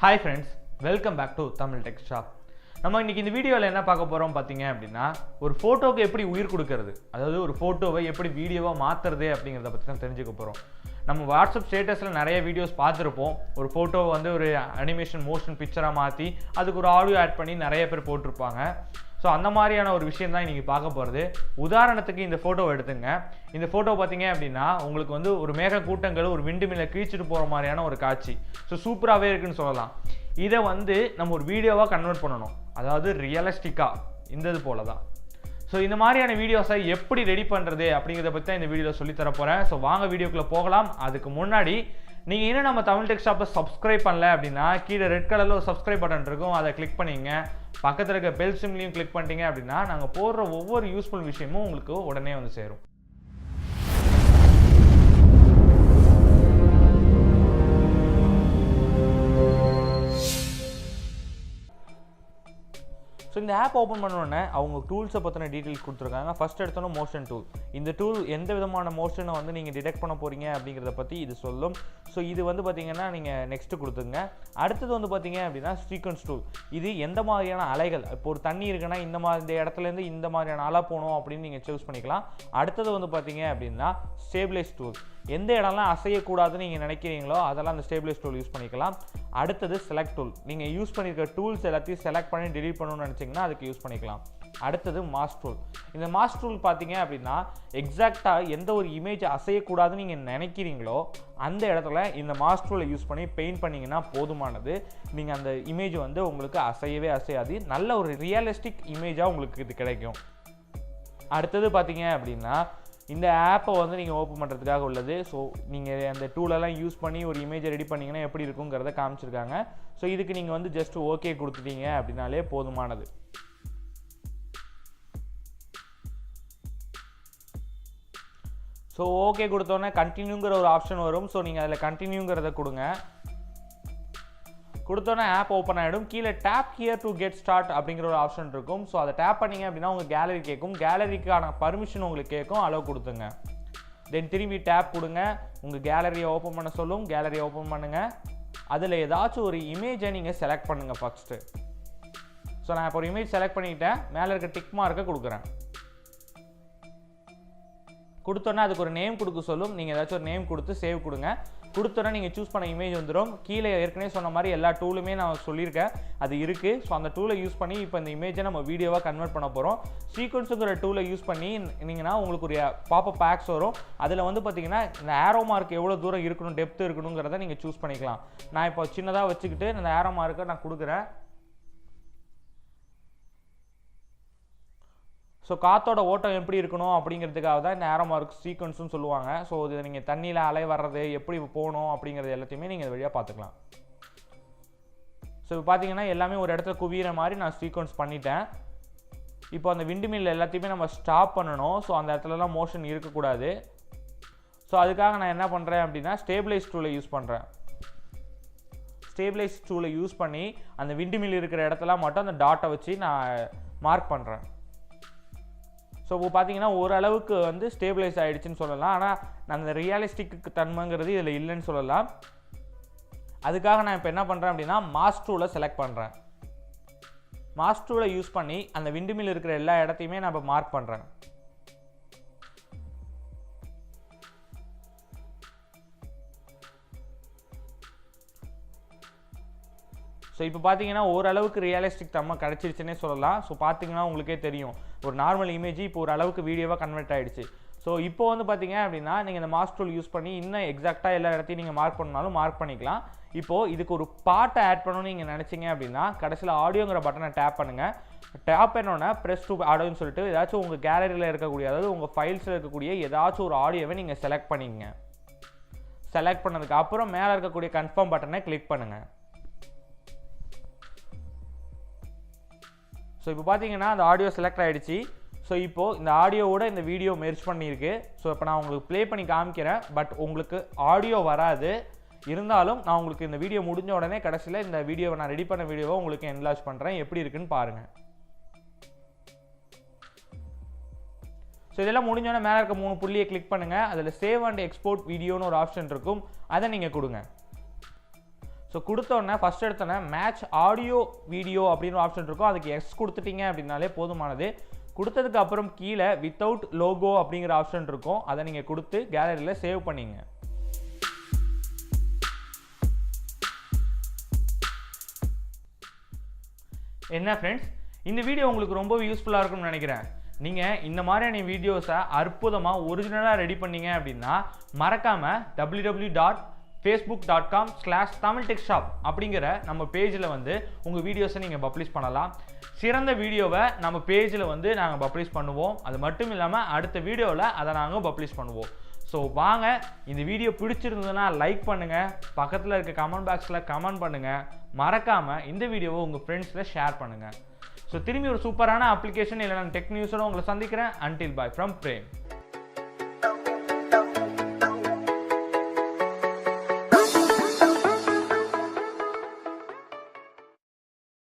Hi friends, welcome back to Tamil Tech Shop. நம்ம இன்னைக்கு இந்த வீடியோல என்ன பார்க்க போறோம் பாத்தீங்க அப்படினா ஒரு போட்டோக்கு எப்படி உயிர் கொடுக்கிறது அதாவது ஒரு போட்டோவை எப்படி வீடியோவா மாத்துறது அப்படிங்கறத பத்தி தான் தெரிஞ்சுக்க போறோம். நம்ம வாட்ஸ்அப் ஸ்டேட்டஸ்ல நிறைய வீடியோஸ் பார்த்திருப்போம். ஒரு போட்டோ வந்து ஒரு அனிமேஷன் மோஷன் பிக்சரா மாத்தி அதுக்கு ஒரு ஆடியோ ஆட் பண்ணி நிறைய பேர் போட்டுருப்பாங்க. ஸோ அந்த மாதிரியான ஒரு விஷயம் தான் இன்னைக்கு பார்க்க போகிறது. உதாரணத்துக்கு இந்த ஃபோட்டோவை எடுத்துங்க. இந்த ஃபோட்டோ பார்த்தீங்க அப்படின்னா உங்களுக்கு வந்து ஒரு மேக கூட்டங்கள் ஒரு விண்டு மில்லை கிழிச்சிட்டு போகிற மாதிரியான ஒரு காட்சி. ஸோ சூப்பராகவே இருக்குன்னு சொல்லலாம். இதை வந்து நம்ம ஒரு வீடியோவாக கன்வெர்ட் பண்ணணும், அதாவது ரியலிஸ்டிக்காக இந்த போல தான். ஸோ இந்த மாதிரியான வீடியோஸை எப்படி ரெடி பண்ணுறது அப்படிங்கிறத பற்றி தான் இந்த வீடியோவில் சொல்லித்தர போகிறேன். ஸோ வாங்க வீடியோக்குள்ளே போகலாம். அதுக்கு முன்னாடி நீங்கள் இன்னும் நம்ம தமிழ் டெக் ஷாப்பை சப்ஸ்கிரைப் பண்ணல அப்படின்னா கீழே ரெட் கலரில் ஒரு சப்ஸ்கிரைப் பட்டன் இருக்கும், அதை கிளிக் பண்ணிங்க. பக்கத்தில் இருக்க பெல் சிம்லையும் கிளிக் பண்ணிட்டீங்க அப்படின்னா நாங்கள் போடுற ஒவ்வொரு யூஸ்ஃபுல் விஷயமும் உங்களுக்கு உடனே வந்து சேரும். ஸோ இந்த ஆப் ஓப்பன் பண்ணோடனே அவங்க டூல்ஸை பற்றின டீட்டெயில்ஸ் கொடுத்துருக்காங்க. ஃபஸ்ட் எடுத்தோன்னா மோஷன் டூல். இந்த டூல் எந்த விதமான மோஷனை வந்து நீங்கள் டிடெக்ட் பண்ண போகிறீங்க அப்படிங்கிறத பற்றி இது சொல்லும். ஸோ இது வந்து பார்த்தீங்கன்னா நீங்கள் நெக்ஸ்ட்டு கொடுத்துங்க. அடுத்தது வந்து பார்த்தீங்க அப்படின்னா சீக்வன்ஸ் டூல். இது எந்த மாதிரியான அலைகள், இப்போ ஒரு தண்ணி இருக்குன்னா இந்த இடத்துலேருந்து இந்த மாதிரியான அலை போகணும் அப்படின்னு நீங்கள் சூஸ் பண்ணிக்கலாம். அடுத்தது வந்து பார்த்தீங்க அப்படின்னா ஸ்டேபிளைஸ் டூல். எந்த இடம்லாம் அசையக்கூடாதுன்னு நீங்கள் நினைக்கிறீங்களோ அதெல்லாம் அந்த ஸ்டேபிளைஸ் டூல் யூஸ் பண்ணிக்கலாம். அடுத்தது செலக்ட் டூல். நீங்கள் யூஸ் பண்ணியிருக்க டூல்ஸ் எல்லாத்தையும் செலக்ட் பண்ணி டெலீட் பண்ணணும்னு நினச்சிங்கன்னா அதுக்கு யூஸ் பண்ணிக்கலாம். அடுத்தது மாஸ்க் டூல். இந்த மாஸ்க் டூல் பார்த்தீங்க அப்படின்னா எக்ஸாக்டாக எந்த ஒரு இமேஜ் அசையக்கூடாதுன்னு நீங்கள் நினைக்கிறீங்களோ அந்த இடத்துல இந்த மாஸ்க் டூலை யூஸ் பண்ணி பெயிண்ட் பண்ணிங்கன்னா போதுமானது. நீங்கள் அந்த இமேஜ் வந்து உங்களுக்கு அசையவே அசையாது, நல்ல ஒரு ரியலிஸ்டிக் இமேஜாக உங்களுக்கு இது கிடைக்கும். அடுத்தது பார்த்தீங்க அப்படின்னா இந்த ஆப்பை வந்து நீங்கள் ஓப்பன் பண்ணுறதுக்காக உள்ளது. ஸோ நீங்கள் அந்த டூலெல்லாம் யூஸ் பண்ணி ஒரு இமேஜை ரெடி பண்ணிங்கன்னா எப்படி இருக்குங்கிறத காமிச்சிருக்காங்க. ஸோ இதுக்கு நீங்கள் வந்து ஜஸ்ட் ஓகே கொடுத்துட்டீங்க அப்படின்னாலே போதுமானது. ஸோ ஓகே கொடுத்தோன்னே கண்டினியூங்கிற ஒரு ஆப்ஷன் வரும். ஸோ நீங்கள் அதில் கண்டினியூங்கிறத கொடுங்க. கொடுத்தோன்னே ஆப் ஓப்பன் ஆகிடும். கீழே tap here to get start அப்படிங்கிற ஒரு ஆப்ஷன் இருக்கும். ஸோ அதை டேப் பண்ணிங்க அப்படின்னா உங்கள் கேலரி கேட்கும். கேலரிக்கான பர்மிஷன் உங்களுக்கு கேட்கும், அலோவ் கொடுத்துங்க. தென் திரும்பி டேப் கொடுங்க. உங்கள் கேலரியை ஓப்பன் பண்ண சொல்லும். கேலரியை ஓப்பன் பண்ணுங்கள். அதில் ஏதாச்சும் ஒரு இமேஜை நீங்கள் செலக்ட் பண்ணுங்கள் ஃபஸ்ட்டு. ஸோ நான் இப்போ ஒரு இமேஜ் செலக்ட் பண்ணிக்கிட்டேன். மேலே இருக்க டிக் மார்க்கை கொடுக்குறேன். கொடுத்தோன்னே அதுக்கு ஒரு நேம் கொடுக்க சொல்லும். நீங்கள் ஏதாச்சும் ஒரு நேம் கொடுத்து சேவ் கொடுங்க. கொடுத்தோன்னே நீங்கள் சூஸ் பண்ண இமேஜ் வந்துடும். கீழே ஏற்கனவே சொன்ன மாதிரி எல்லா டூலுமே நான் சொல்லியிருக்கேன், அது இருக்குது. ஸோ அந்த டூலை யூஸ் பண்ணி இப்போ இந்த இமேஜை நம்ம வீடியோவாக கன்வெர்ட் பண்ண போகிறோம். சீக்வன்ஸுங்கிற டூலை யூஸ் பண்ணி நீங்கன்னா உங்களுக்கு ஒரு பாப்பப் பேக்ஸ் வரும். அதில் வந்து பார்த்தீங்கன்னா இந்த ஆரோ மார்க் எவ்வளோ தூரம் இருக்கணும், டெப்த் இருக்கணுங்கிறத நீங்கள் சூஸ் பண்ணிக்கலாம். நான் இப்போ சின்னதாக வச்சுக்கிட்டு இந்த ஆரோ மார்க்கை நான் கொடுக்குறேன். ஸோ காற்றோட ஓட்டம் எப்படி இருக்கணும் அப்படிங்கிறதுக்காக தான் இந்த ஆரோ மார்க் சீக்வன்ஸ்னு சொல்லுவாங்க. ஸோ இது நீங்கள் தண்ணியில் அலை வர்றது எப்படி போகணும் அப்படிங்கிறது எல்லாத்தையுமே நீங்கள் இது வழியாக பார்த்துக்கலாம். ஸோ இப்போ பார்த்தீங்கன்னா எல்லாமே ஒரு இடத்துல குவிகிற மாதிரி நான் சீக்வன்ஸ் பண்ணிட்டேன். இப்போ அந்த விண்டு மில் எல்லாத்தையுமே நம்ம ஸ்டாப் பண்ணணும். ஸோ அந்த இடத்துலலாம் மோஷன் இருக்கக்கூடாது. ஸோ அதுக்காக நான் என்ன பண்ணுறேன் அப்படின்னா ஸ்டேபிளைஸ் டூலை யூஸ் பண்ணுறேன். ஸ்டேபிளைஸ் டூலை யூஸ் பண்ணி அந்த விண்டு மில் இருக்கிற இடத்துல மட்டும் அந்த டாட்டை வச்சு நான் மார்க் பண்ணுறேன். ஸோ இப்போ பார்த்தீங்கன்னா ஓரளவுக்கு வந்து ஸ்டேபிளைஸ் ஆகிடுச்சின்னு சொல்லலாம். ஆனால் அந்த ரியலிஸ்டிக் தன்மைங்கிறது இதில் இல்லைன்னு சொல்லலாம். அதுக்காக நான் இப்போ என்ன பண்ணுறேன் அப்படின்னா மாஸ்க் டூலை செலக்ட் பண்ணுறேன். மாஸ்க் டூலை யூஸ் பண்ணி அந்த விண்டு மில் இருக்கிற எல்லா இடத்தையுமே நான் இப்போ மார்க் பண்ணுறேன். ஸோ இப்போ பார்த்தீங்கன்னா ஓரளவுக்கு ரியலிஸ்டிக் தன்மை கிடச்சிருச்சுன்னே சொல்லலாம். ஸோ பார்த்தீங்கன்னா உங்களுக்கே தெரியும் ஒரு நார்மல் இமேஜ் இப்போ ஒரு அளவுக்கு வீடியோவாக கன்வெர்ட் ஆகிடுச்சு. ஸோ இப்போ வந்து பார்த்தீங்க அப்படின்னா நீங்கள் இந்த மாஸ்க் டூல் யூஸ் பண்ணி இன்னும் எக்ஸாக்டாக எல்லா இடத்தையும் நீங்கள் மார்க் பண்ணாலும் மார்க் பண்ணிக்கலாம். இப்போது இதுக்கு ஒரு பாட்டை ஆட் பண்ணணும்னு நீங்கள் நினச்சிங்க அப்படின்னா கடைசியில் ஆடியோங்கிற பட்டனை டேப் பண்ணுங்கள். டேப் பண்ணோன்னே ப்ரெஸ் டு ஆடியோன்னு சொல்லிட்டு ஏதாச்சும் உங்கள் கேலரியில் இருக்கக்கூடிய, அதாவது உங்கள் ஃபைல்ஸில் இருக்கக்கூடிய ஏதாச்சும் ஒரு ஆடியோவை நீங்கள் செலக்ட் பண்ணிங்க. செலக்ட் பண்ணதுக்கு அப்புறம் மேலே இருக்கக்கூடிய கன்ஃபார்ம் பட்டனை கிளிக் பண்ணுங்கள். ஸோ இப்போ பார்த்தீங்கன்னா அந்த ஆடியோ செலக்ட் ஆகிடுச்சு. ஸோ இப்போது இந்த ஆடியோவோட இந்த வீடியோ மெர்ஜ் பண்ணியிருக்கு. ஸோ இப்போ நான் உங்களுக்கு ப்ளே பண்ணி காமிக்கிறேன். பட் உங்களுக்கு ஆடியோ வராது. இருந்தாலும் நான் உங்களுக்கு இந்த வீடியோ முடிஞ்ச உடனே கடைசியில் இந்த வீடியோவை நான் ரெடி பண்ண வீடியோவை உங்களுக்கு என்லார்ஜ் பண்ணுறேன். எப்படி இருக்குன்னு பாருங்கள். ஸோ இதெல்லாம் முடிஞ்சோடனே மேலே இருக்க 3 புள்ளியை கிளிக் பண்ணுங்கள். அதில் சேவ் அண்ட் எக்ஸ்போர்ட் வீடியோன்னு ஒரு ஆப்ஷன் இருக்கும், அதை நீங்கள் கொடுங்க. ஸோ கொடுத்தோடனே ஃபஸ்ட் எடுத்தோன்னே மேட்ச் ஆடியோ வீடியோ அப்படின்னு ஒரு ஆப்ஷன் இருக்கும். அதுக்கு எஸ் கொடுத்துட்டீங்க அப்படின்னாலே போதுமானது. கொடுத்ததுக்கு அப்புறம் கீழே வித்தவுட் லோகோ அப்படிங்கிற ஆப்ஷன் இருக்கும். அதை நீங்கள் கொடுத்து கேலரியில் சேவ் பண்ணிங்க. என்ன ஃப்ரெண்ட்ஸ், இந்த வீடியோ உங்களுக்கு ரொம்ப யூஸ்ஃபுல்லாக இருக்கும்னு நினைக்கிறேன். நீங்கள் இந்த மாதிரியான வீடியோஸை அற்புதமாக ஒரிஜினலாக ரெடி பண்ணீங்க அப்படின்னா மறக்காமல் www.facebook.com/tamiltechshop அப்படிங்கிற நம்ம பேஜில் வந்து உங்கள் வீடியோஸை நீங்கள் பப்ளிஷ் பண்ணலாம். சிறந்த வீடியோவை நம்ம பேஜில் வந்து நாங்கள் பப்ளிஷ் பண்ணுவோம். அது மட்டும் இல்லாமல் அடுத்த வீடியோவில் அதை நாங்கள் பப்ளிஷ் பண்ணுவோம். ஸோ வாங்க, இந்த வீடியோ பிடிச்சிருந்ததுன்னா லைக் பண்ணுங்கள், பக்கத்தில் இருக்க கமெண்ட் பாக்ஸில் கமெண்ட் பண்ணுங்கள், மறக்காமல் இந்த வீடியோவை உங்கள் ஃப்ரெண்ட்ஸில் ஷேர் பண்ணுங்கள். ஸோ திரும்பி ஒரு சூப்பரான அப்ளிகேஷன் இல்லைனா டெக் நியூஸோட உங்களை சந்திக்கிறேன். Until bye from frame.